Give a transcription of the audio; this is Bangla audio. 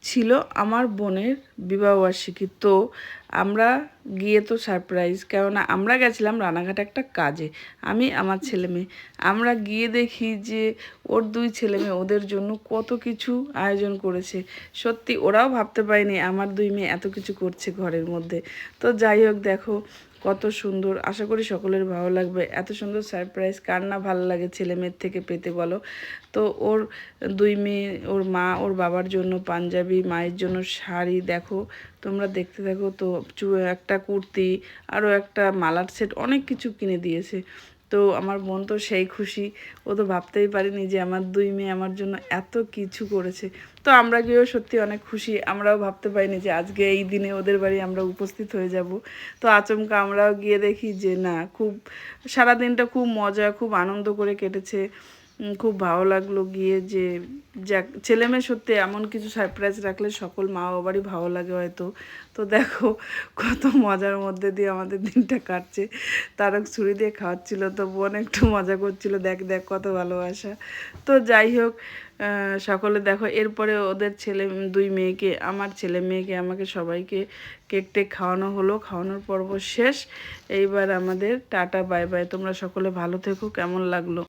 ছিল আমার বোনের বিবাহবার্ষিকী। তো আমরা গিয়ে তো সারপ্রাইজ, কেননা আমরা গেছিলাম রানাঘাটে একটা কাজে, আমি আমার ছেলে মেয়ে। আমরা গিয়ে দেখি যে ওর দুই ছেলে মেয়ে ওদের জন্য কত কিছু আয়োজন করেছে। সত্যি ওরাও ভাবতে পারেনি আমার দুই মেয়ে এত কিছু করছে ঘরের মধ্যে। তো যাই হোক, দেখো কত সুন্দর, আশা করি সকলের ভালো লাগবে। এত সুন্দর সারপ্রাইজ কার না ভালো লাগে ছেলে মেয়ের থেকে পেতে বলো। তো ওর দুই মেয়ে, ওর মা ওর বাবার জন্য পাঞ্জাবি, মায়ের জন্য শাড়ি, দেখো তোমরা দেখতে থাকো। তো একটা কুর্তি, আরও একটা মালার সেট, অনেক কিছু কিনে দিয়েছে। তো আমার বোন তো সেই খুশি, ও তো ভাবতেই পারিনি যে আমার দুই মেয়ে আমার জন্য এত কিছু করেছে। তো আমরা গিয়েও সত্যি অনেক খুশি, আমরাও ভাবতে পারিনি যে আজকে এই দিনে ওদের বাড়ি আমরা উপস্থিত হয়ে যাব। তো আচমকা আমরাও গিয়ে দেখি যে না, খুব সারাদিনটা খুব মজা, খুব আনন্দ করে কেটেছে। খুব ভালো লাগলো গিয়ে, যে যাক ছেলেমেয়ে সত্যি এমন কিছু সারপ্রাইজ রাখলে সকল মা বাবারই ভালো লাগে হয়তো। তো দেখো কত মজার মধ্যে দিয়ে আমাদের দিনটা কাটছে। তারক ছুরি দিয়ে খাওয়াচ্ছিল, তো বোন একটু মজা করছিল, দেখ দেখ কত ভালোবাসা। তো যাই হোক, সকলে দেখো এরপরে ওদের ছেলে দুই মেয়েকে, আমার ছেলে মেয়েকে, আমাকে সবাইকে কেক টেক খাওয়ানো হলো, খাওয়ানোর পর্ব শেষ। এইবার আমাদের টাটা বাই বাই। তোমরা সকলে ভালো থেকো। কেমন লাগলো?